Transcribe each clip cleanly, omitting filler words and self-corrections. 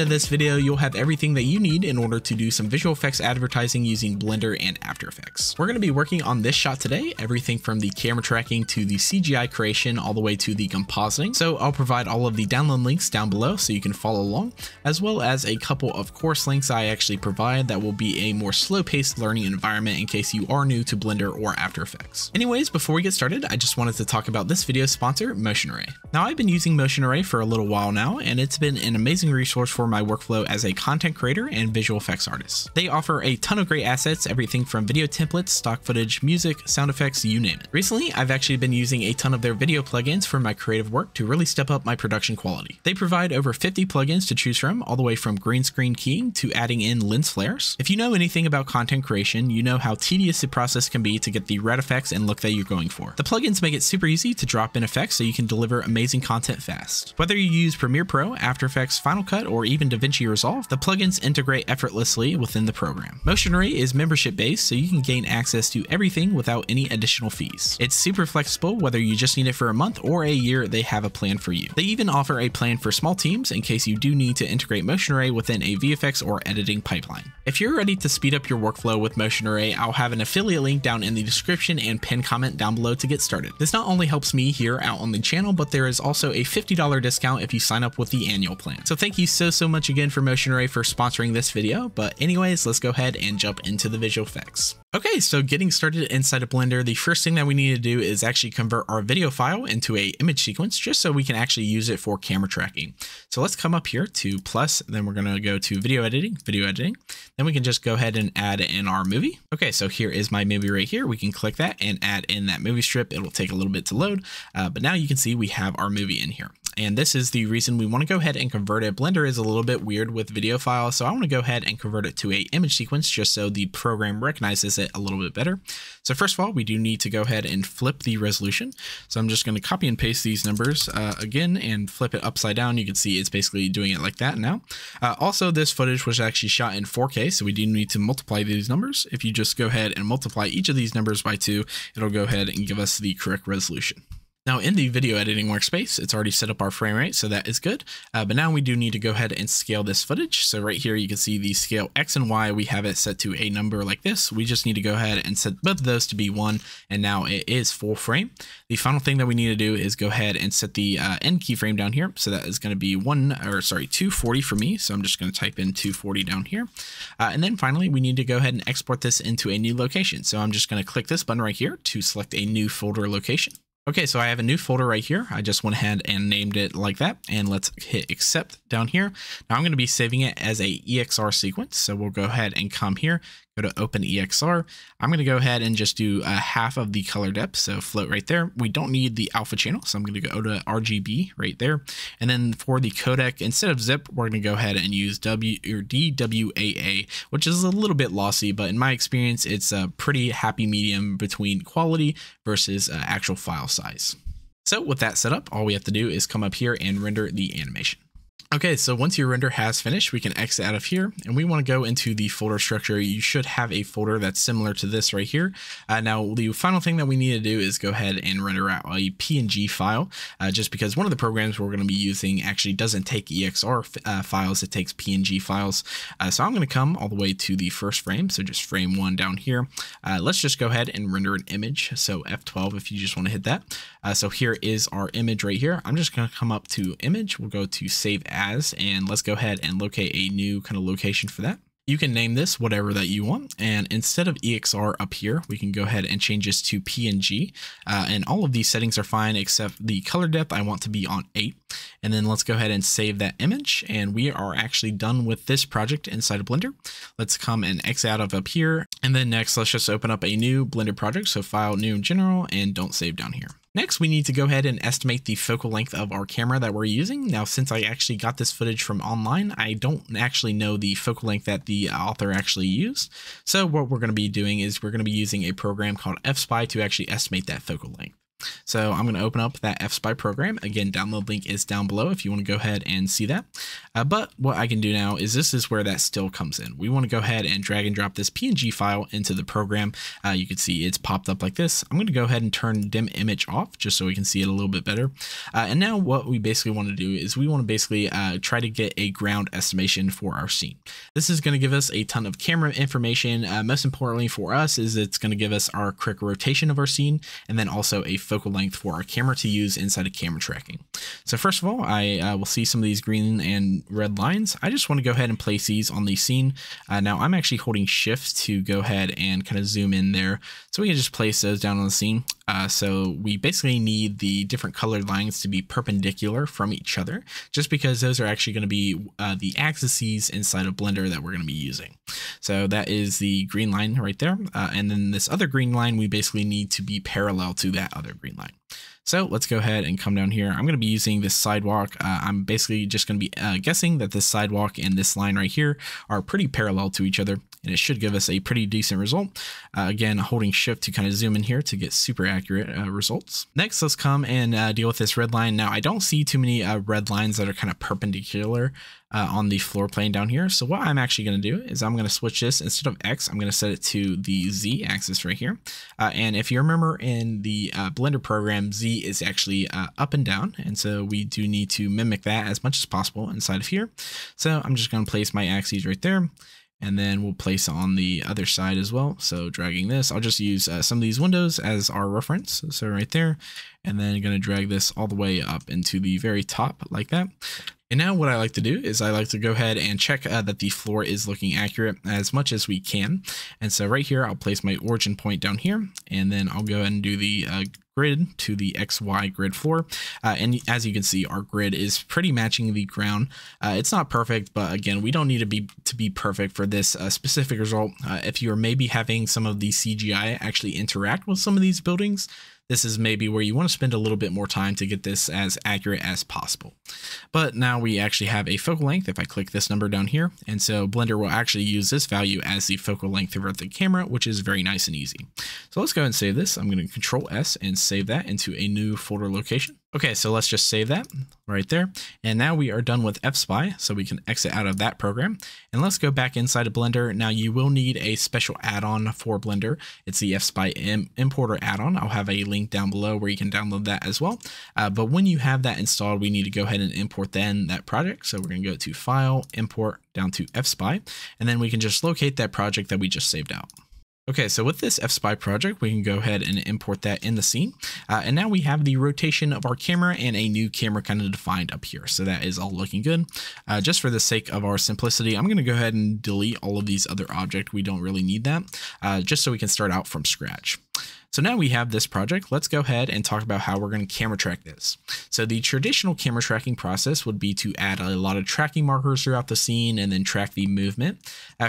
end of this video, you'll have everything that you need in order to do some visual effects advertising using Blender and After Effects. We're going to be working on this shot today, everything from the camera tracking to the CGI creation all the way to the compositing. So I'll provide all of the download links down below so you can follow along, as well as a couple of course links I actually provide that will be a more slow-paced learning environment in case you are new to Blender or After Effects. Anyways, before we get started, I just wanted to talk about this video's sponsor, Motion Array. Now, I've been using Motion Array for a little while now, and it's been an amazing resource for my workflow as a content creator and visual effects artist. They offer a ton of great assets, everything from video templates, stock footage, music, sound effects, you name it. Recently, I've actually been using a ton of their video plugins for my creative work to really step up my production quality. They provide over 50 plugins to choose from, all the way from green screen keying to adding in lens flares. If you know anything about content creation, you know how tedious the process can be to get the right effects and look that you're going for. The plugins make it super easy to drop in effects so you can deliver amazing content fast. Whether you use Premiere Pro, After Effects, Final Cut, or even DaVinci Resolve, the plugins integrate effortlessly within the program. Motion Array is membership based, so you can gain access to everything without any additional fees. It's super flexible, whether you just need it for a month or a year, they have a plan for you. They even offer a plan for small teams in case you do need to integrate Motion Array within a VFX or editing pipeline. If you're ready to speed up your workflow with Motion Array, I'll have an affiliate link down in the description and pinned comment down below to get started. This not only helps me here out on the channel, but there is also a $50 discount if you sign up with the annual plan. So thank you so much again for Motion Array for sponsoring this video. But anyways, let's go ahead and jump into the visual effects. Okay, so getting started inside of Blender, the first thing that we need to do is actually convert our video file into an image sequence just so we can actually use it for camera tracking. So let's come up here to plus, then we're going to go to video editing. Then we can just go ahead and add in our movie. Okay, so here is my movie right here. We can click that and add in that movie strip. It'll take a little bit to load, but now you can see we have our movie in here. And this is the reason we want to go ahead and convert it. Blender is a little bit weird with video files, so I want to go ahead and convert it to an image sequence just so the program recognizes it a little bit better. So first of all, we do need to go ahead and flip the resolution. So I'm just going to copy and paste these numbers again and flip it upside down. You can see it's basically doing it like that now. Also, this footage was actually shot in 4K, so we do need to multiply these numbers. If you just go ahead and multiply each of these numbers by 2, it'll go ahead and give us the correct resolution. Now in the video editing workspace, it's already set up our frame rate, so that is good. But now we do need to go ahead and scale this footage. So right here, you can see the scale X and Y, we have it set to a number like this. We just need to go ahead and set both of those to be 1, and now it is full frame. The final thing that we need to do is go ahead and set the end keyframe down here. So that is going to be 240 for me. So I'm just going to type in 240 down here. And then finally, we need to go ahead and export this into a new location. So I'm just going to click this button right here to select a new folder location. Okay, so I have a new folder right here. I just went ahead and named it like that, and let's hit accept down here. Now I'm going to be saving it as a EXR sequence. So we'll go ahead and come here, go to open EXR. I'm going to go ahead and just do half of the color depth. So float right there. We don't need the alpha channel. So I'm going to go to RGB right there. And then for the codec, instead of zip, we're going to go ahead and use DWAA, which is a little bit lossy, but in my experience, it's a pretty happy medium between quality versus actual file size. So with that set up, all we have to do is come up here and render the animation. Okay, so once your render has finished, we can exit out of here, and we want to go into the folder structure. You should have a folder that's similar to this right here. Now, the final thing that we need to do is go ahead and render out a PNG file, just because one of the programs we're going to be using actually doesn't take EXR files, it takes PNG files. So I'm going to come all the way to the first frame, so just frame 1 down here. Let's just go ahead and render an image, so F12 if you just want to hit that. So here is our image right here. I'm just going to come up to image, we'll go to save as, and let's go ahead and locate a new kind of location for that. You can name this whatever that you want, and instead of EXR up here, we can go ahead and change this to PNG, and all of these settings are fine except the color depth I want to be on 8. And then let's go ahead and save that image, and we are actually done with this project inside of Blender. Let's come and exit out of up here, and then next let's just open up a new Blender project, so file, new, general, and don't save down here. Next, we need to go ahead and estimate the focal length of our camera that we're using. Now, since I actually got this footage from online, I don't actually know the focal length that the author actually used. So what we're going to be doing is we're going to be using a program called FSpy to actually estimate that focal length. So I'm going to open up that FSpy program. Again, download link is down below if you want to go ahead and see that. But what I can do now is this is where that still comes in. We want to go ahead and drag and drop this PNG file into the program. You can see it's popped up like this. I'm going to go ahead and turn dim image off just so we can see it a little bit better. And now what we basically want to do is we want to basically try to get a ground estimation for our scene. This is going to give us a ton of camera information. Most importantly for us is it's going to give us our correct rotation of our scene, and then also a focal length for our camera to use inside of camera tracking. So first of all, I will see some of these green and red lines. I just want to go ahead and place these on the scene. Now I'm actually holding shift to go ahead and kind of zoom in there. So we can just place those down on the scene. So we basically need the different colored lines to be perpendicular from each other, just because those are actually going to be the axes inside of Blender that we're going to be using. So that is the green line right there. And then this other green line, we basically need to be parallel to that other green line. So let's go ahead and come down here. I'm going to be using this sidewalk. I'm basically just going to be guessing that this sidewalk and this line right here are pretty parallel to each other, and it should give us a pretty decent result. Again, holding shift to kind of zoom in here to get super accurate results. Next, let's come and deal with this red line. Now, I don't see too many red lines that are kind of perpendicular on the floor plane down here. So what I'm actually going to do is I'm going to switch this. Instead of X, I'm going to set it to the Z axis right here. And if you remember in the Blender program, Z is actually up and down. And so we do need to mimic that as much as possible inside of here. So I'm just going to place my axes right there. And then we'll place on the other side as well. So dragging this, I'll just use some of these windows as our reference. So right there, and then I'm going to drag this all the way up into the very top like that. And now what I like to do is I like to go ahead and check that the floor is looking accurate as much as we can. And so right here, I'll place my origin point down here, and then I'll go ahead and do the grid to the XY grid floor. And as you can see, our grid is pretty matching the ground. It's not perfect, but again, we don't need to be perfect for this specific result. If you're maybe having some of the CGI actually interact with some of these buildings, this is maybe where you want to spend a little bit more time to get this as accurate as possible. But now we actually have a focal length if I click this number down here. And so Blender will actually use this value as the focal length throughout the camera, which is very nice and easy. So let's go ahead and save this. I'm going to Control S and save that into a new folder location. Okay, so let's just save that right there. And now we are done with FSpy, so we can exit out of that program. And let's go back inside of Blender. Now you will need a special add-on for Blender. It's the FSpy importer add-on. I'll have a link down below where you can download that as well. But when you have that installed, we need to go ahead and import then that project. So we're going to go to File, Import, down to FSpy, and then we can just locate that project that we just saved out. Okay, so with this FSpy project, we can go ahead and import that in the scene. And now we have the rotation of our camera and a new camera kind of defined up here. So that is all looking good. Just for the sake of our simplicity, I'm going to go ahead and delete all of these other objects. We don't really need that, just so we can start out from scratch. So now we have this project. Let's go ahead and talk about how we're going to camera track this. So the traditional camera tracking process would be to add a lot of tracking markers throughout the scene and then track the movement.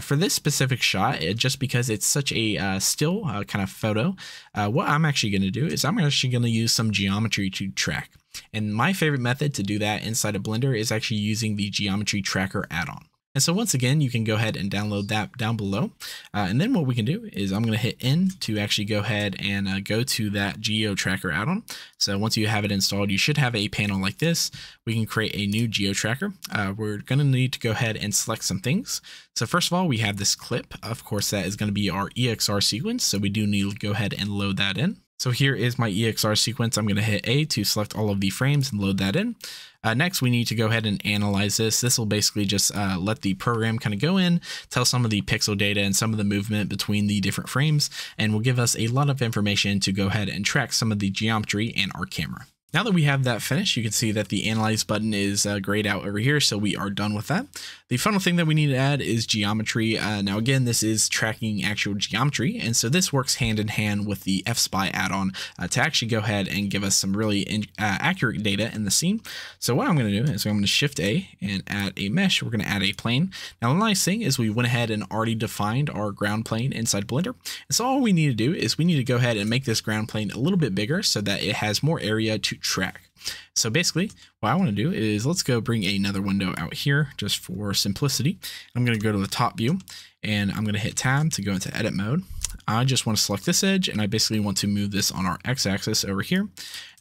For this specific shot, just because it's such a still kind of photo, what I'm actually going to do is I'm actually going to use some geometry to track. And my favorite method to do that inside of Blender is actually using the Geometry Tracker add-on. And so once again, you can go ahead and download that down below. And then what we can do is I'm going to hit N to actually go ahead and go to that Geo Tracker add-on. So once you have it installed, you should have a panel like this. We can create a new Geo Tracker. We're going to need to go ahead and select some things. So first of all, we have this clip. Of course, that is going to be our EXR sequence. So we do need to go ahead and load that in. So here is my EXR sequence. I'm going to hit A to select all of the frames and load that in. Next, we need to go ahead and analyze this. This will basically just let the program kind of go in, tell some of the pixel data and some of the movement between the different frames, and will give us a lot of information to go ahead and track some of the geometry in our camera. Now that we have that finished, you can see that the Analyze button is grayed out over here, so we are done with that. The final thing that we need to add is geometry. Now again, this is tracking actual geometry, and so this works hand in hand with the FSpy add-on to actually go ahead and give us some really accurate data in the scene. So what I'm going to do is I'm going to Shift A and add a mesh. We're going to add a plane. Now the nice thing is we went ahead and already defined our ground plane inside Blender, and so all we need to do is we need to go ahead and make this ground plane a little bit bigger so that it has more area to track. So basically what I want to do is let's go bring another window out here just for simplicity. I'm going to go to the top view and I'm going to hit tab to go into edit mode. I just want to select this edge, and I basically want to move this on our x-axis over here.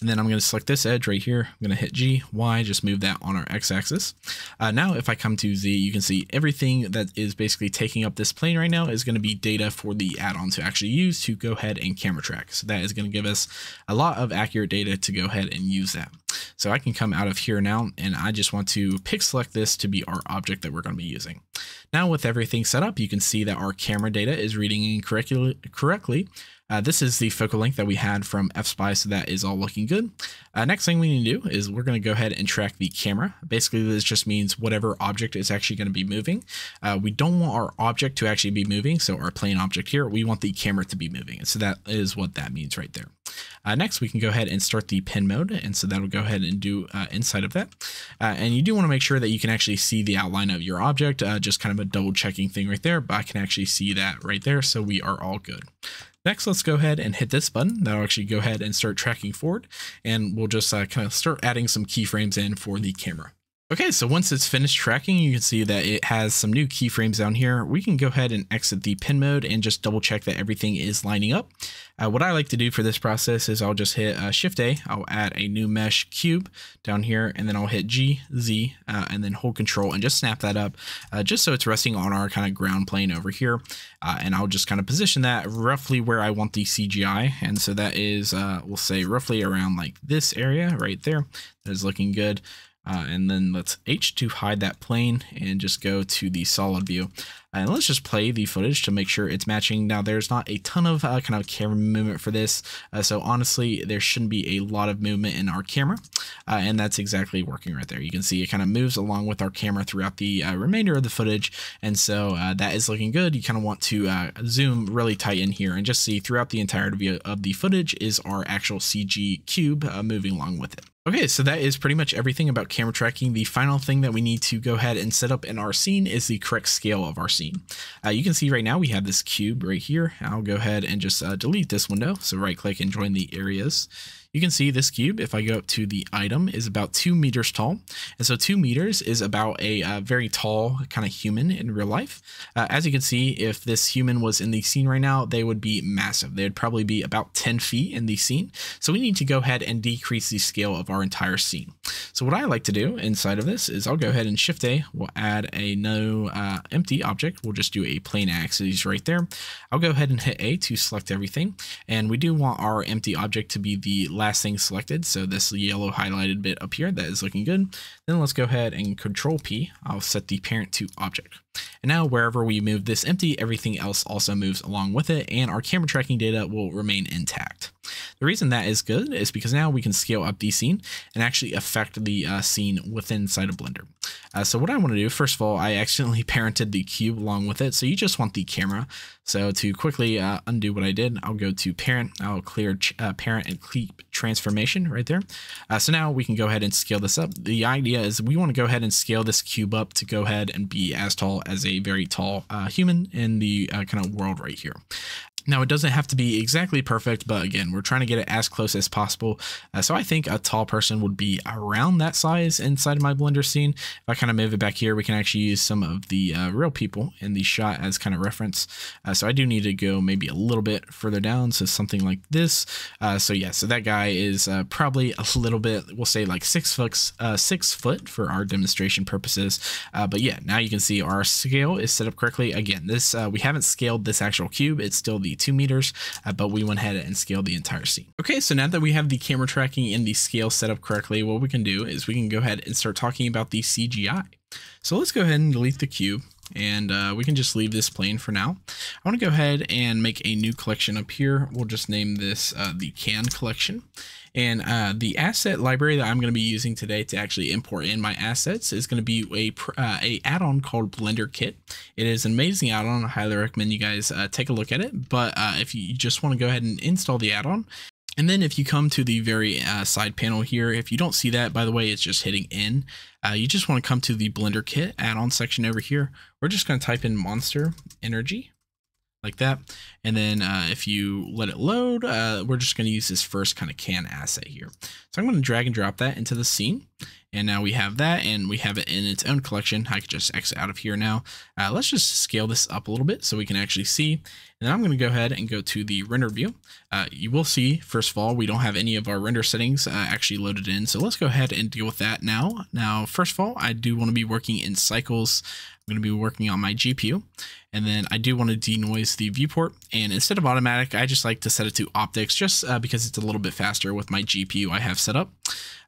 And then I'm going to select this edge right here. I'm going to hit G, Y, just move that on our x-axis. Now, if I come to Z, you can see everything that is basically taking up this plane right now is going to be data for the add-on to actually use to go ahead and camera track. So that is going to give us a lot of accurate data to go ahead and use that. So I can come out of here now, and I just want to pick select this to be our object that we're going to be using. Now with everything set up, you can see that our camera data is reading correctly. This is the focal length that we had from FSpy, so that is all looking good. Next thing we need to do is we're going to go ahead and track the camera. Basically, this just means whatever object is actually going to be moving. We don't want our object to actually be moving, so our plane object here, we want the camera to be moving. And so that is what that means right there. Next, we can go ahead and start the pen mode, and so that'll go ahead and do inside of that. And you do want to make sure that you can actually see the outline of your object, just kind of a double checking thing right there, but I can actually see that right there, so we are all good. Next, let's go ahead and hit this button. That'll actually go ahead and start tracking forward, and we'll just kind of start adding some keyframes in for the camera. Okay, so once it's finished tracking, you can see that it has some new keyframes down here. We can go ahead and exit the pen mode and just double check that everything is lining up. What I like to do for this process is I'll just hit Shift A, I'll add a new mesh cube down here, and then I'll hit G, Z, and then hold Control and just snap that up, just so it's resting on our kind of ground plane over here. And I'll just kind of position that roughly where I want the CGI. And so that is, we'll say roughly around like this area right there. That is looking good. And then let's H to hide that plane and just go to the solid view. And let's just play the footage to make sure it's matching. Now, there's not a ton of kind of camera movement for this. So honestly, there shouldn't be a lot of movement in our camera. And that's exactly working right there. You can see it kind of moves along with our camera throughout the remainder of the footage. And so that is looking good. You kind of want to zoom really tight in here and just see throughout the entirety of the footage is our actual CG cube moving along with it. Okay, so that is pretty much everything about camera tracking. The final thing that we need to go ahead and set up in our scene is the correct scale of our scene. You can see right now we have this cube right here. I'll go ahead and just delete this window. So right click and join the areas. You can see this cube, if I go up to the item, is about 2 meters tall. And so 2 meters is about a very tall kind of human in real life. As you can see, if this human was in the scene right now, they would be massive. They would probably be about 10 feet in the scene. So we need to go ahead and decrease the scale of our entire scene. So what I like to do inside of this is I'll go ahead and Shift A. We'll add a no empty object. We'll just do a plain axis right there. I'll go ahead and hit A to select everything. And we do want our empty object to be the last thing selected. So this yellow highlighted bit up here, that is looking good. Then let's go ahead and Control P. I'll set the parent to object. And now wherever we move this empty, everything else also moves along with it, and our camera tracking data will remain intact. The reason that is good is because now we can scale up the scene and actually affect the scene within inside of Blender. So what I want to do, first of all, I accidentally parented the cube along with it. So you just want the camera. So to quickly undo what I did, I'll go to parent, I'll clear parent and keep transformation right there. So now we can go ahead and scale this up. The idea is we want to go ahead and scale this cube up to go ahead and be as tall as a very tall human in the kind of world right here. Now, it doesn't have to be exactly perfect, but again, we're trying to get it as close as possible. So I think a tall person would be around that size inside of my Blender scene. If I kind of move it back here, we can actually use some of the real people in the shot as kind of reference. So I do need to go maybe a little bit further down, so something like this. So yeah, so that guy is probably a little bit, we'll say like 6 foot for our demonstration purposes. But yeah, now you can see our scale is set up correctly. Again, this we haven't scaled this actual cube. It's still the 2 meters, but we went ahead and scaled the entire scene. Okay, so now that we have the camera tracking and the scale set up correctly, what we can do is we can go ahead and start talking about the CGI. So let's go ahead and delete the cube, and we can just leave this plane for now. I want to go ahead and make a new collection up here. We'll just name this the can collection. And the asset library that I'm going to be using today to actually import in my assets is going to be a add-on called Blender Kit. It is an amazing add-on. I highly recommend you guys take a look at it. But if you just want to go ahead and install the add-on, and then if you come to the very side panel here, if you don't see that, by the way, it's just hitting N. You just want to come to the Blender Kit add-on section over here. We're just going to type in Monster Energy, like that. And then if you let it load, we're just going to use this first kind of can asset here. So I'm going to drag and drop that into the scene. And now we have that, and we have it in its own collection. I could just exit out of here now. Let's just scale this up a little bit so we can actually see. And then I'm going to go ahead and go to the render view. You will see, first of all, we don't have any of our render settings actually loaded in. So let's go ahead and deal with that now. Now, first of all, I do want to be working in cycles. I'm going to be working on my GPU. And then I do want to denoise the viewport. And instead of automatic, I just like to set it to optics just because it's a little bit faster with my GPU I have set up.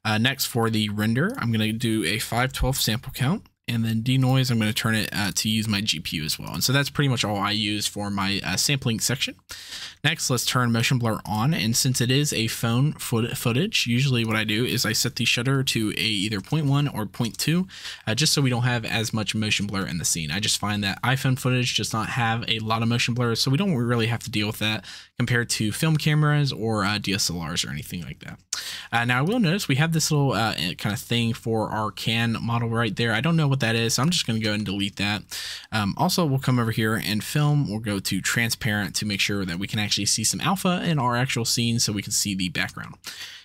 Next, for the render, I'm going to do a 512 sample count, and then denoise, I'm going to turn it to use my GPU as well. And so that's pretty much all I use for my sampling section. Next, let's turn motion blur on. And since it is a phone footage, usually what I do is I set the shutter to either 0.1 or 0.2, just so we don't have as much motion blur in the scene. I just find that iPhone footage does not have a lot of motion blur, so we don't really have to deal with that compared to film cameras or DSLRs or anything like that. Now I will notice we have this little kind of thing for our can model right there. I don't know what that is, so I'm just going to go and delete that. Also, we'll come over here and film. We'll go to transparent to make sure that we can actually see some alpha in our actual scene so we can see the background.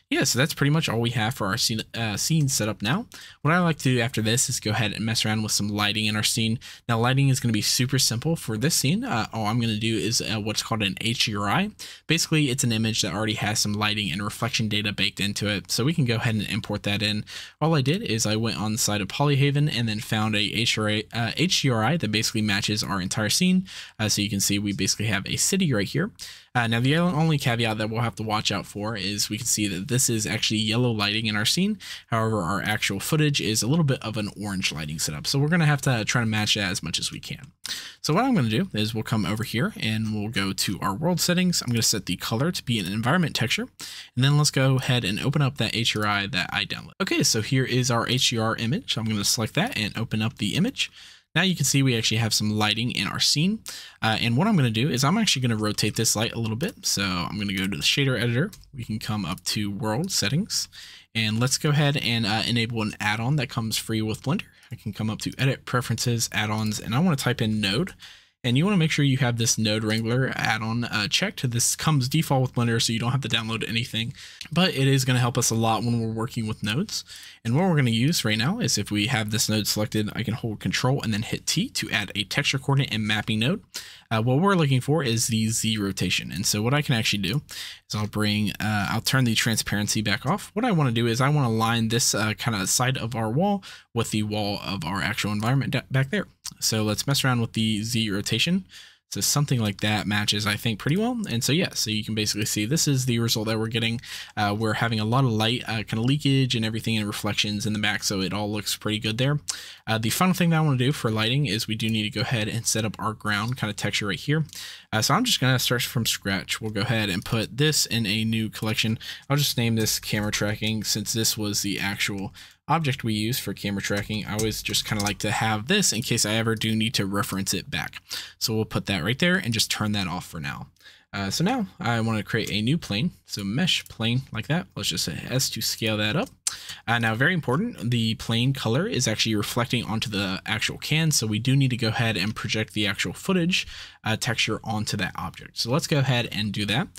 Yeah, so that's pretty much all we have for our scene set up now. What I like to do after this is go ahead and mess around with some lighting in our scene. Now, lighting is going to be super simple for this scene. All I'm going to do is what's called an HDRI. Basically, it's an image that already has some lighting and reflection data baked into it, so we can go ahead and import that in. All I did is I went on the side of Polyhaven and then found a HDRI that basically matches our entire scene. So you can see we basically have a city right here. Now, the only caveat that we'll have to watch out for is we can see that this is actually yellow lighting in our scene. However, our actual footage is a little bit of an orange lighting setup. So we're going to have to try to match that as much as we can. So what I'm going to do is we'll come over here and we'll go to our world settings. I'm going to set the color to be an environment texture. And then let's go ahead and open up that HDRI that I downloaded. Okay, so here is our HDR image. So I'm going to select that and open up the image. Now you can see we actually have some lighting in our scene. And what I'm going to do is I'm actually going to rotate this light a little bit. So I'm going to go to the shader editor. We can come up to world settings and let's go ahead and enable an add-on that comes free with Blender. I can come up to edit preferences, add-ons, and I want to type in node. And you want to make sure you have this Node Wrangler add-on checked. This comes default with Blender, so you don't have to download anything. But it is going to help us a lot when we're working with nodes. And what we're going to use right now is if we have this node selected, I can hold Control and then hit T to add a texture coordinate and mapping node. What we're looking for is the Z rotation. And so what I can actually do is I'll turn the transparency back off. What I want to do is I want to align this kind of side of our wall with the wall of our actual environment back there. So let's mess around with the Z rotation. So something like that matches, I think, pretty well. And so, yeah, so you can basically see this is the result that we're getting. We're having a lot of light kind of leakage and everything and reflections in the back. So it all looks pretty good there. The final thing that I want to do for lighting is we do need to go ahead and set up our ground kind of texture right here. So I'm just going to start from scratch. We'll go ahead and put this in a new collection. I'll just name this camera tracking since this was the actual object we use for camera tracking. I always just kind of like to have this in case I ever do need to reference it back. So we'll put that right there and just turn that off for now. So now I want to create a new plane. So mesh plane like that. Let's just hit S to scale that up. Now, very important, the plane color is actually reflecting onto the actual can. So we do need to go ahead and project the actual footage texture onto that object. So let's go ahead and do that.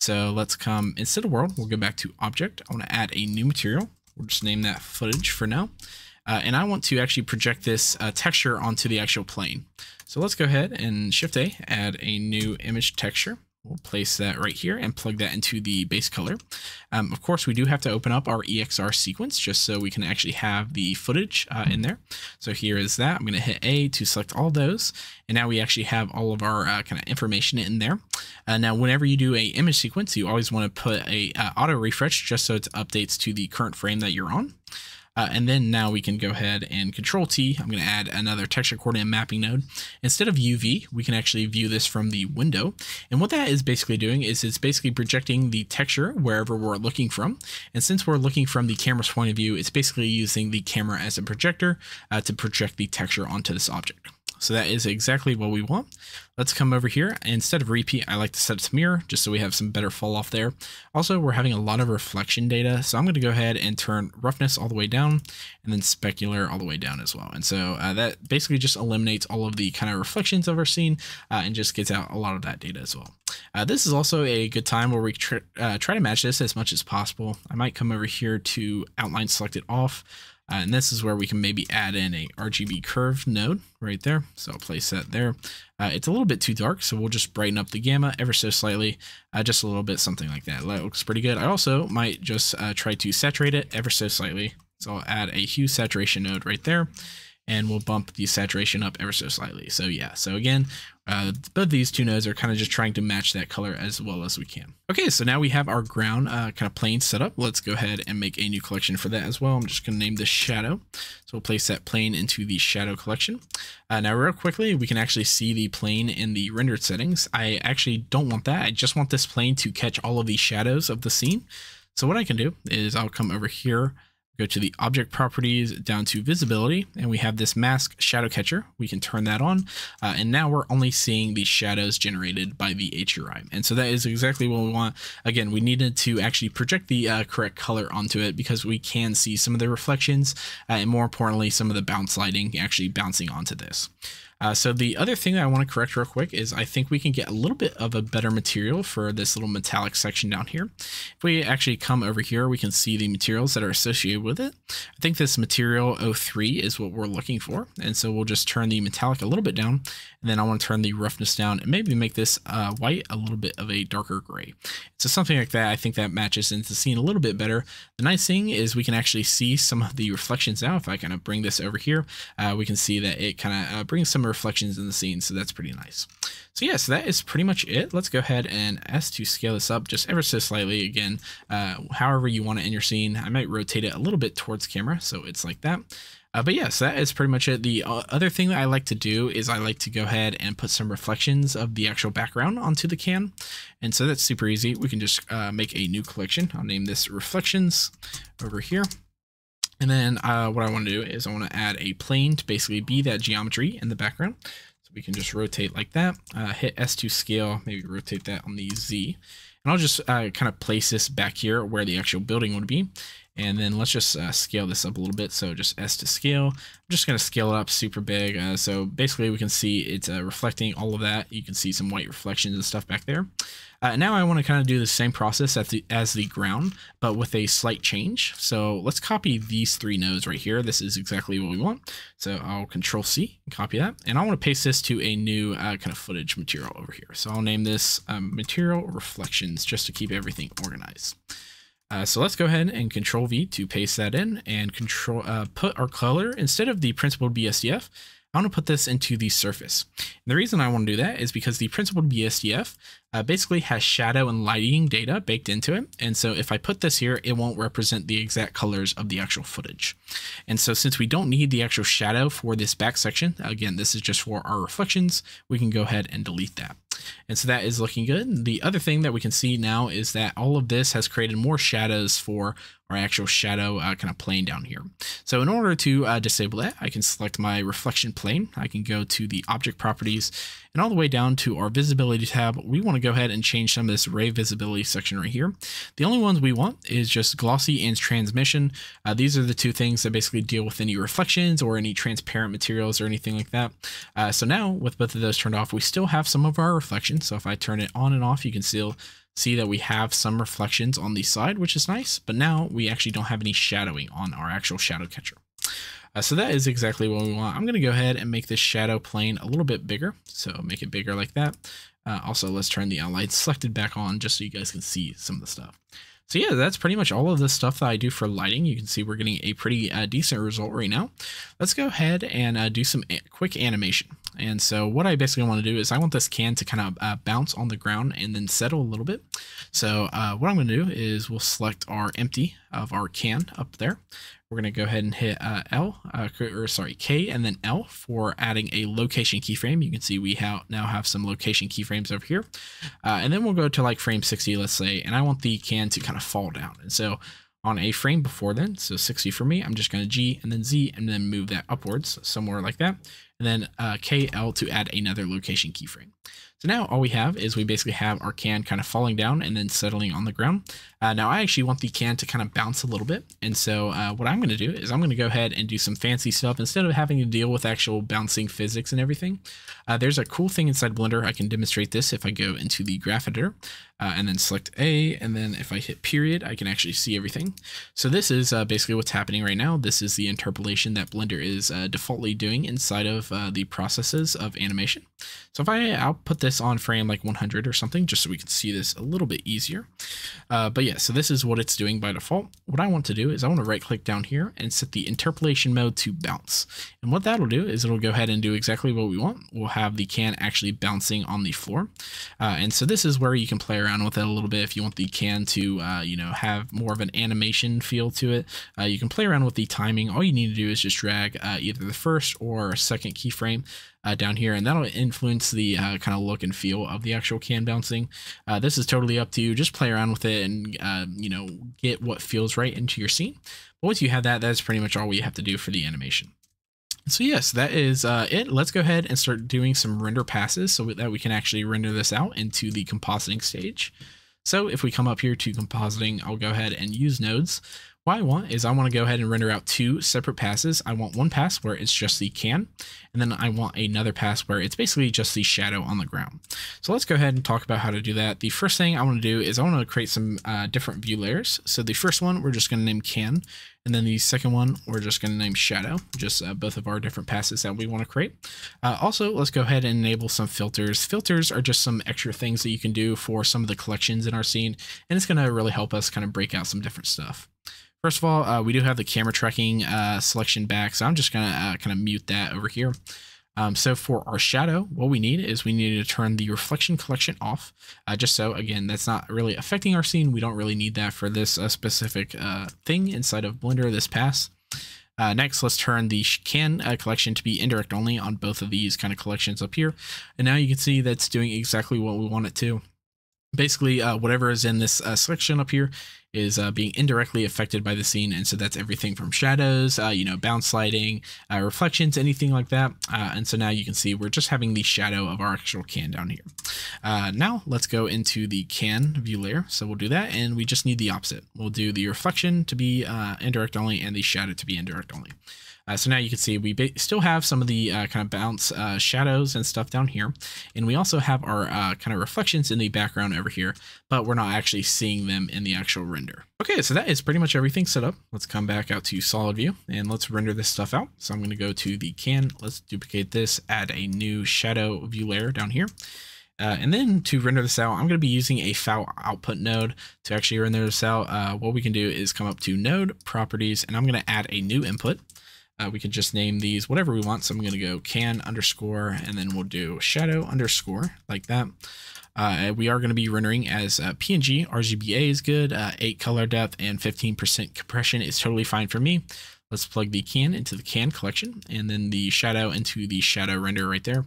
So let's come, instead of world, we'll go back to object. I want to add a new material. We'll just name that footage for now. And I want to actually project this texture onto the actual plane. So let's go ahead and Shift A, add a new image texture. We'll place that right here and plug that into the base color. Of course, we do have to open up our EXR sequence just so we can actually have the footage in there. So here is that. I'm going to hit A to select all those. And now we actually have all of our kind of information in there. Now, whenever you do a image sequence, you always want to put a auto refresh just so it updates to the current frame that you're on. And then now we can go ahead and Control T. I'm going to add another texture coordinate mapping node. Instead of UV, we can actually view this from the window. And what that is basically doing is it's basically projecting the texture wherever we're looking from. And since we're looking from the camera's point of view, it's basically using the camera as a projector to project the texture onto this object. So that is exactly what we want. Let's come over here. Instead of repeat, I like to set it to mirror just so we have some better fall off there. Also, we're having a lot of reflection data. So I'm going to go ahead and turn roughness all the way down and then specular all the way down as well. And so that basically just eliminates all of the kind of reflections of our scene and just gets out a lot of that data as well. This is also a good time where we try to match this as much as possible. I might come over here to outline selected off. And this is where we can maybe add in a RGB curve node right there. So I'll place that there. It's a little bit too dark, so we'll just brighten up the gamma ever so slightly, just a little bit, something like that. That looks pretty good. I also might just try to saturate it ever so slightly. So I'll add a hue saturation node right there, and we'll bump the saturation up ever so slightly. So yeah, so again, both these two nodes are kind of just trying to match that color as well as we can. Okay, so now we have our ground kind of plane set up. Let's go ahead and make a new collection for that as well. I'm just going to name this shadow. So we'll place that plane into the shadow collection. Now real quickly, we can actually see the plane in the rendered settings. I actually don't want that. I just want this plane to catch all of the shadows of the scene. So what I can do is I'll come over here, go to the object properties, down to visibility, and we have this mask shadow catcher. We can turn that on, and now we're only seeing the shadows generated by the HUI. And so that is exactly what we want. Again, we needed to actually project the correct color onto it because we can see some of the reflections, and more importantly, some of the bounce lighting actually bouncing onto this. So the other thing that I want to correct real quick is I think we can get a little bit of a better material for this little metallic section down here. If we actually come over here, we can see the materials that are associated with it. I think this material 03 is what we're looking for. And so we'll just turn the metallic a little bit down, and then I want to turn the roughness down and maybe make this white a little bit of a darker gray. So something like that, I think that matches into the scene a little bit better. The nice thing is we can actually see some of the reflections now. If I kind of bring this over here, we can see that it kind of brings some reflections in the scene, so that's pretty nice. So yeah, so that is pretty much it. Let's go ahead and S to scale this up just ever so slightly. Again, however you want it in your scene. I might rotate it a little bit towards camera, so it's like that. But yes, so that is pretty much it. The other thing that I like to do is I like to go ahead and put some reflections of the actual background onto the can. And so that's super easy. We can just make a new collection. I'll name this reflections over here. And then what I want to do is I want to add a plane to basically be that geometry in the background. So we can just rotate like that, hit S to scale, maybe rotate that on the Z. And I'll just kind of place this back here where the actual building would be. And then let's just scale this up a little bit. So just S to scale. I'm just going to scale it up super big. So basically we can see it's reflecting all of that. You can see some white reflections and stuff back there. Now I want to kind of do the same process as the ground, but with a slight change. So let's copy these three nodes right here. This is exactly what we want. So I'll Control C and copy that. And I want to paste this to a new kind of footage material over here. So I'll name this material reflections just to keep everything organized. So let's go ahead and Control V to paste that in and put our color instead of the principled BSDF. I want to put this into the surface. And the reason I want to do that is because the principled BSDF basically has shadow and lighting data baked into it. And so if I put this here, it won't represent the exact colors of the actual footage. And so since we don't need the actual shadow for this back section, again, this is just for our reflections, we can go ahead and delete that. And so that is looking good. The other thing that we can see now is that all of this has created more shadows for our actual shadow kind of plane down here. So in order to disable that, I can select my reflection plane. I can go to the object properties and all the way down to our visibility tab. We want to go ahead and change some of this ray visibility section right here. The only ones we want is just glossy and transmission. These are the two things that basically deal with any reflections or any transparent materials or anything like that. So now with both of those turned off, we still have some of our reflections. So if I turn it on and off, you can still see that we have some reflections on the side, which is nice, but now we actually don't have any shadowing on our actual shadow catcher. So that is exactly what we want. I'm going to go ahead and make this shadow plane a little bit bigger. So make it bigger like that. Also, let's turn the light selected back on just so you guys can see some of the stuff. So yeah, that's pretty much all of the stuff that I do for lighting. You can see we're getting a pretty decent result right now. Let's go ahead and do some quick animation. And so what I basically want to do is I want this can to kind of bounce on the ground and then settle a little bit. So what I'm going to do is we'll select our empty of our can up there. We're going to go ahead and hit K and then L for adding a location keyframe. You can see we now have some location keyframes over here. And then we'll go to like frame 60, let's say, and I want the can to kind of fall down. And so on a frame before then, so 60 for me, I'm just going to G and then Z and then move that upwards somewhere like that. And then KL to add another location keyframe. So now all we have is we basically have our can kind of falling down and then settling on the ground. Now I actually want the can to kind of bounce a little bit. And so what I'm going to do is I'm going to go ahead and do some fancy stuff instead of having to deal with actual bouncing physics and everything. There's a cool thing inside Blender. I can demonstrate this if I go into the graph editor and then select A. And then if I hit period, I can actually see everything. So this is basically what's happening right now. This is the interpolation that Blender is defaultly doing inside of the processes of animation. So if I'll put this on frame like 100 or something, just so we can see this a little bit easier. But yeah, so this is what it's doing by default. What I want to do is I want to right click down here and set the interpolation mode to bounce. And what that'll do is it'll go ahead and do exactly what we want. We'll have the can actually bouncing on the floor. And so this is where you can play around with it a little bit. If you want the can to, have more of an animation feel to it, you can play around with the timing. All you need to do is just drag either the first or second keyframe down here, and that'll influence the kind of look and feel of the actual can bouncing. This is totally up to you. Just play around with it and, get what feels right into your scene. But once you have that, that's pretty much all we have to do for the animation. So yes, that is it. Let's go ahead and start doing some render passes so that we can actually render this out into the compositing stage. So if we come up here to compositing, I'll go ahead and use nodes. What I want is I want to go ahead and render out two separate passes. I want one pass where it's just the can, and then I want another pass where it's basically just the shadow on the ground. So let's go ahead and talk about how to do that. The first thing I want to do is I want to create some different view layers. So the first one we're just going to name can, and then the second one we're just going to name shadow, just both of our different passes that we want to create. Also, let's go ahead and enable some filters. Filters are just some extra things that you can do for some of the collections in our scene, and it's going to really help us kind of break out some different stuff. First of all, we do have the camera tracking selection back, so I'm just going to kind of mute that over here. So for our shadow, what we need is we need to turn the reflection collection off, just so, again, that's not really affecting our scene. We don't really need that for this specific thing inside of Blender, this pass. Next, let's turn the can collection to be indirect only on both of these kind of collections up here. And now you can see that's doing exactly what we want it to. Basically, whatever is in this selection up here is being indirectly affected by the scene, and so that's everything from shadows, bounce lighting, reflections, anything like that. And so now you can see we're just having the shadow of our actual can down here. Now let's go into the can view layer. So we'll do that, and we just need the opposite. We'll do the reflection to be indirect only and the shadow to be indirect only. So now you can see we still have some of the kind of bounce shadows and stuff down here. And we also have our kind of reflections in the background over here, but we're not actually seeing them in the actual render. Okay, so that is pretty much everything set up. Let's come back out to solid view and let's render this stuff out. So I'm going to go to the can. Let's duplicate this, add a new shadow view layer down here. And then to render this out, I'm going to be using a file output node to actually render this out. What we can do is come up to node properties, and I'm going to add a new input. We can just name these whatever we want. So I'm going to go can underscore, and then we'll do shadow underscore like that. We are going to be rendering as PNG. RGBA is good. 8 color depth and 15% compression is totally fine for me. Let's plug the can into the can collection, and then the shadow into the shadow render right there.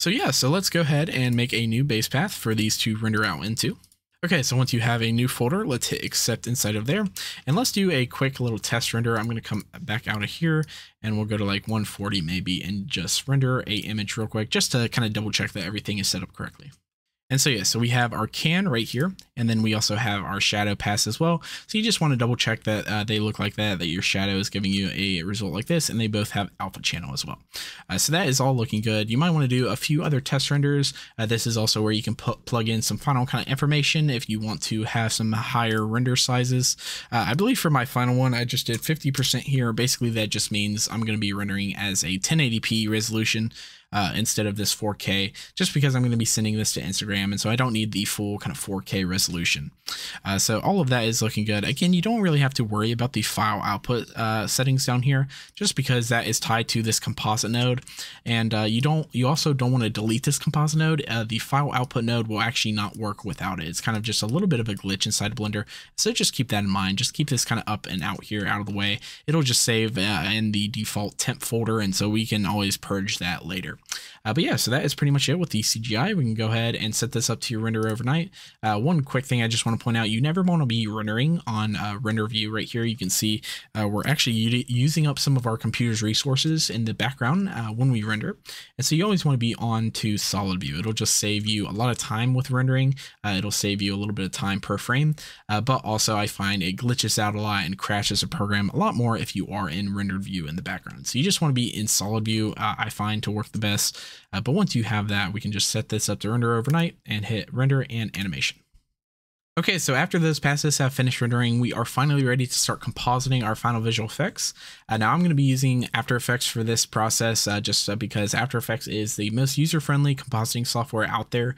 So yeah, so let's go ahead and make a new base path for these to render out into. Okay, so once you have a new folder, let's hit accept inside of there. And let's do a quick little test render. I'm going to come back out of here and we'll go to like 140 maybe and just render a image real quick just to kind of double check that everything is set up correctly. And so yeah, so we have our can right here, and then we also have our shadow pass as well. So you just want to double check that they look like that your shadow is giving you a result like this, and they both have alpha channel as well. So that is all looking good. You might want to do a few other test renders. This is also where you can plug in some final kind of information if you want to have some higher render sizes. I believe for my final one, I just did 50% here. Basically, that just means I'm going to be rendering as a 1080p resolution. Instead of this 4K, just because I'm going to be sending this to Instagram, and so I don't need the full kind of 4K resolution. So all of that is looking good. Again, you don't really have to worry about the file output settings down here, just because that is tied to this composite node, and you also don't want to delete this composite node. The file output node will actually not work without it. It's kind of just a little bit of a glitch inside Blender, so just keep that in mind. Just keep this kind of up and out here, out of the way. It'll just save in the default temp folder, and so we can always purge that later. But yeah, so that is pretty much it with the CGI. We can go ahead and set this up to your render overnight. One quick thing I just want to point out, you never want to be rendering on render view. Right here you can see we're actually using up some of our computer's resources in the background when we render. And so you always want to be on to solid view. It'll just save you a lot of time with rendering. It'll save you a little bit of time per frame, but also I find it glitches out a lot and crashes a program a lot more if you are in rendered view in the background. So you just want to be in solid view, I find, to work the best. But once you have that, we can just set this up to render overnight and hit render and animation. Okay, so after those passes have finished rendering, we are finally ready to start compositing our final visual effects. Now I'm going to be using After Effects for this process just because After Effects is the most user-friendly compositing software out there.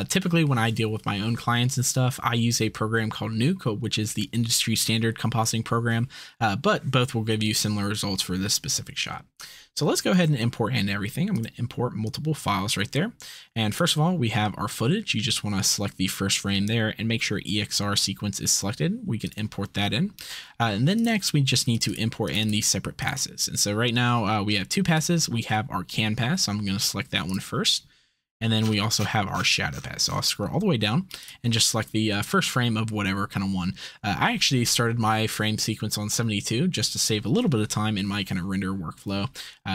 Typically when I deal with my own clients and stuff, I use a program called Nuke, which is the industry standard compositing program, but both will give you similar results for this specific shot. So let's go ahead and import in everything. I'm going to import multiple files right there. And first of all, we have our footage. You just want to select the first frame there and make sure EXR sequence is selected. We can import that in. And then next, we just need to import in the separate passes. And so right now we have two passes. We have our can pass. So I'm going to select that one first. And then we also have our shadow pass. So I'll scroll all the way down and just select the first frame of whatever kind of one. I actually started my frame sequence on 72 just to save a little bit of time in my kind of render workflow.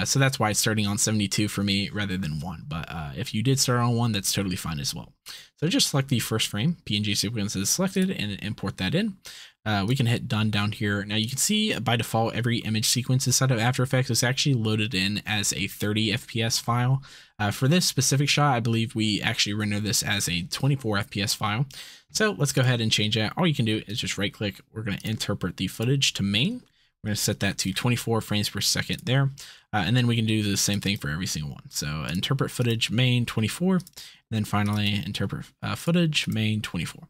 So that's why it's starting on 72 for me rather than 1. But if you did start on 1, that's totally fine as well. So just select the first frame, PNG sequence is selected, and import that in. We can hit done down here. Now you can see by default, every image sequence inside of After Effects is actually loaded in as a 30 FPS file. For this specific shot, I believe we actually render this as a 24 FPS file. So let's go ahead and change that. All you can do is just right click. We're going to interpret the footage to main. We're going to set that to 24 frames per second there. And then we can do the same thing for every single one. So interpret footage main 24, and then finally interpret footage main 24.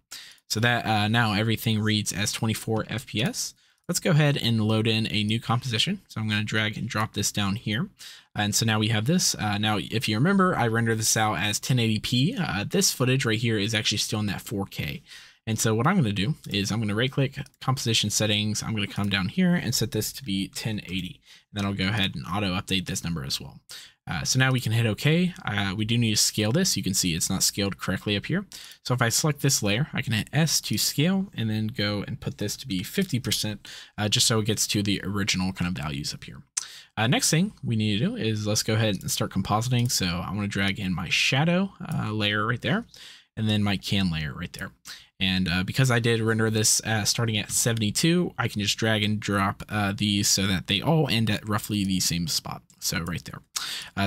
So that now everything reads as 24 FPS. Let's go ahead and load in a new composition. So I'm going to drag and drop this down here. And so now we have this. Now, if you remember, I rendered this out as 1080p. This footage right here is actually still in that 4K. And so what I'm going to do is I'm going to right click composition settings. I'm going to come down here and set this to be 1080. And then I'll go ahead and auto update this number as well. So now we can hit OK. We do need to scale this. You can see it's not scaled correctly up here. So if I select this layer, I can hit S to scale and then go and put this to be 50% just so it gets to the original kind of values up here. Next thing we need to do is let's go ahead and start compositing. So I want to drag in my shadow layer right there and then my can layer right there. And because I did render this starting at 72, I can just drag and drop these so that they all end at roughly the same spot. So right there.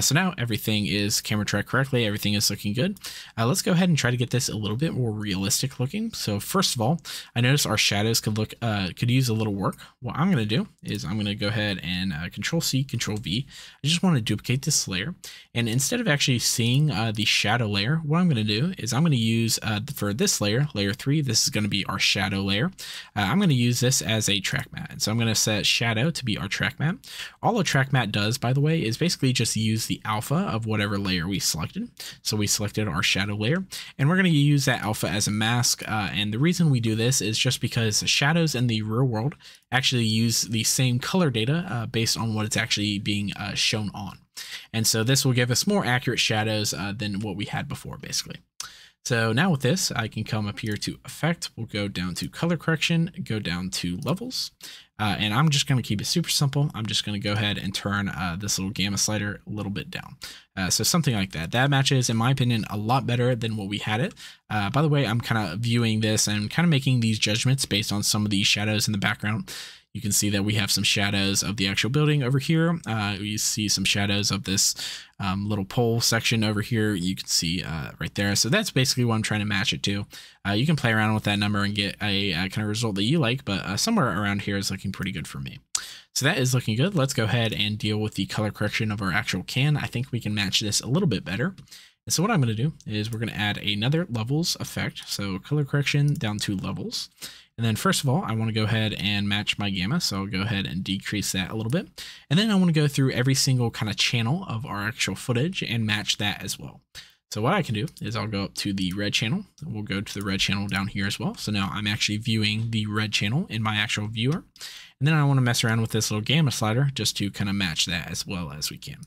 So now everything is camera tracked correctly. Everything is looking good. Let's go ahead and try to get this a little bit more realistic looking. So first of all, I noticed our shadows could use a little work. What I'm going to do is I'm going to go ahead and Control C, Control V. I just want to duplicate this layer. And instead of actually seeing the shadow layer, what I'm going to do is I'm going to use for this layer, layer 3, this is going to be our shadow layer. I'm going to use this as a track matte. And so I'm going to set shadow to be our track matte. All a track matte does, by the way, is basically just use the alpha of whatever layer we selected. So we selected our shadow layer and we're going to use that alpha as a mask. And the reason we do this is just because shadows in the real world actually use the same color data based on what it's actually being shown on. And so this will give us more accurate shadows than what we had before, basically. So now with this, I can come up here to Effect. We'll go down to Color Correction, go down to Levels. And I'm just going to keep it super simple. I'm just going to go ahead and turn this little gamma slider a little bit down. So something like that. That matches, in my opinion, a lot better than what we had it. By the way, I'm kind of viewing this and kind of making these judgments based on some of these shadows in the background. You can see that we have some shadows of the actual building over here. You see some shadows of this little pole section over here. You can see right there. So that's basically what I'm trying to match it to. You can play around with that number and get a kind of result that you like, but somewhere around here is looking pretty good for me. So that is looking good. Let's go ahead and deal with the color correction of our actual can. I think we can match this a little bit better. And so what I'm going to do is we're going to add another levels effect. So color correction down to levels. And then first of all, I want to go ahead and match my gamma. So I'll go ahead and decrease that a little bit. And then I want to go through every single kind of channel of our actual footage and match that as well. So what I can do is I'll go up to the red channel. We'll go to the red channel down here as well. So now I'm actually viewing the red channel in my actual viewer. And then I want to mess around with this little gamma slider just to kind of match that as well as we can.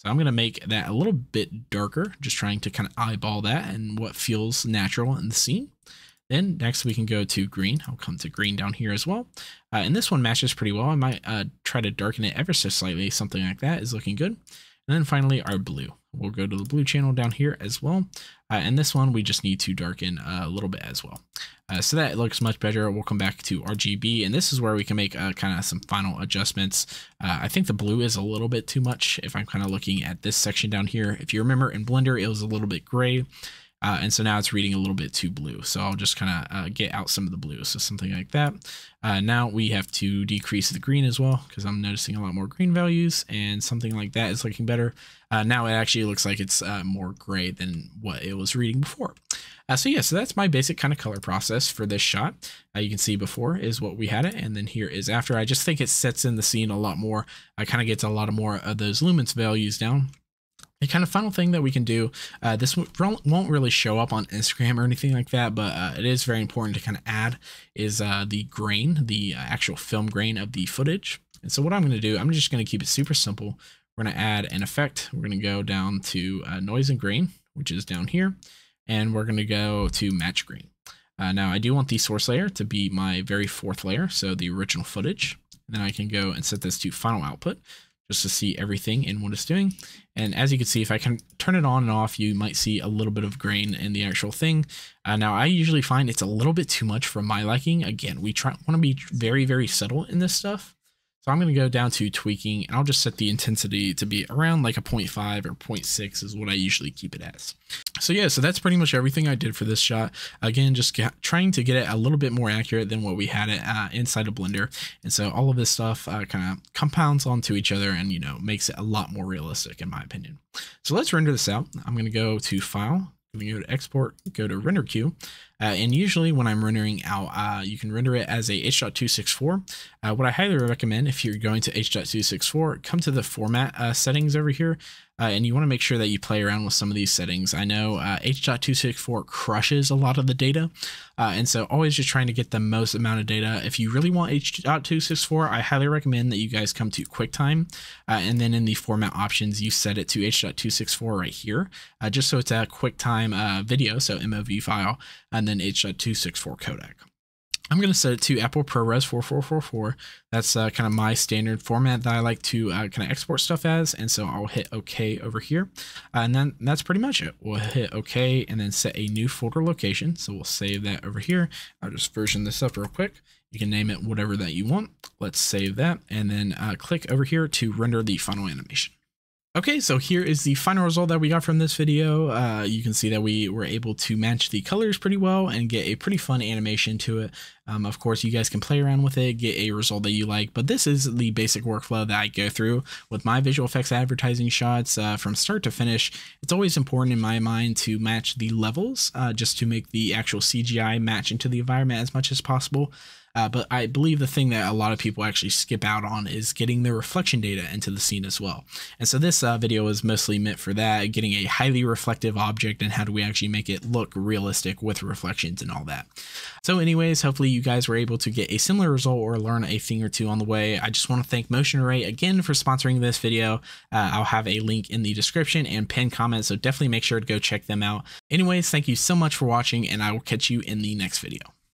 So I'm going to make that a little bit darker, just trying to kind of eyeball that and what feels natural in the scene. Then next we can go to green. I'll come to green down here as well. And this one matches pretty well. I might try to darken it ever so slightly. Something like that is looking good. And then finally our blue. We'll go to the blue channel down here as well. And this one we just need to darken a little bit as well. So that looks much better. We'll come back to RGB, and this is where we can make kind of some final adjustments. I think the blue is a little bit too much if I'm kind of looking at this section down here. If you remember in Blender, it was a little bit gray. And so now it's reading a little bit too blue. So I'll just kind of get out some of the blue. So something like that. Now we have to decrease the green as well, because I'm noticing a lot more green values, and something like that is looking better. Now it actually looks like it's more gray than what it was reading before. So yeah, so that's my basic kind of color process for this shot. You can see before is what we had it, and then here is after. I just think it sets in the scene a lot more. I kind of gets a lot more of those lumens values down. The kind of final thing that we can do, this won't really show up on Instagram or anything like that, but it is very important to kind of add, is the grain, the actual film grain of the footage. And so what I'm going to do, I'm just going to keep it super simple. We're going to add an effect. We're going to go down to noise and grain, which is down here, and we're going to go to match grain. Now I do want the source layer to be my very fourth layer, so the original footage. And then I can go and set this to final output, just to see everything in what it's doing. And as you can see, if I can turn it on and off, you might see a little bit of grain in the actual thing. Now I usually find it's a little bit too much for my liking. Again, we want to be very, very subtle in this stuff. So I'm going to go down to tweaking, and I'll just set the intensity to be around like a 0.5 or 0.6 is what I usually keep it as. So yeah, so that's pretty much everything I did for this shot. Again, just trying to get it a little bit more accurate than what we had it inside of Blender. And so all of this stuff kind of compounds onto each other and, you know, makes it a lot more realistic in my opinion. So let's render this out. I'm going to go to File. I'm going to go to Export, go to Render Queue. And usually when I'm rendering out, you can render it as a H.264. What I highly recommend, if you're going to H.264, come to the format settings over here. And you want to make sure that you play around with some of these settings. I know H.264 crushes a lot of the data. And so always just trying to get the most amount of data. If you really want H.264, I highly recommend that you guys come to QuickTime. And then in the format options, you set it to H.264 right here, just so it's a QuickTime video, so MOV file, and then H.264 codec. I'm going to set it to Apple ProRes 4444. That's kind of my standard format that I like to kind of export stuff as. And so I'll hit OK over here. And then that's pretty much it. We'll hit OK and then set a new folder location. So we'll save that over here. I'll just version this up real quick. You can name it whatever that you want. Let's save that and then click over here to render the final animation. Okay, so here is the final result that we got from this video. You can see that we were able to match the colors pretty well and get a pretty fun animation to it. Of course, you guys can play around with it, get a result that you like, but this is the basic workflow that I go through with my visual effects advertising shots from start to finish. It's always important in my mind to match the levels just to make the actual CGI match into the environment as much as possible. But I believe the thing that a lot of people actually skip out on is getting the reflection data into the scene as well. And so this video is mostly meant for that, getting a highly reflective object and how do we actually make it look realistic with reflections and all that. So anyways, hopefully you guys were able to get a similar result or learn a thing or two on the way. I just want to thank Motion Array again for sponsoring this video. I'll have a link in the description and pinned comment, so definitely make sure to go check them out. Anyways, thank you so much for watching, and I will catch you in the next video.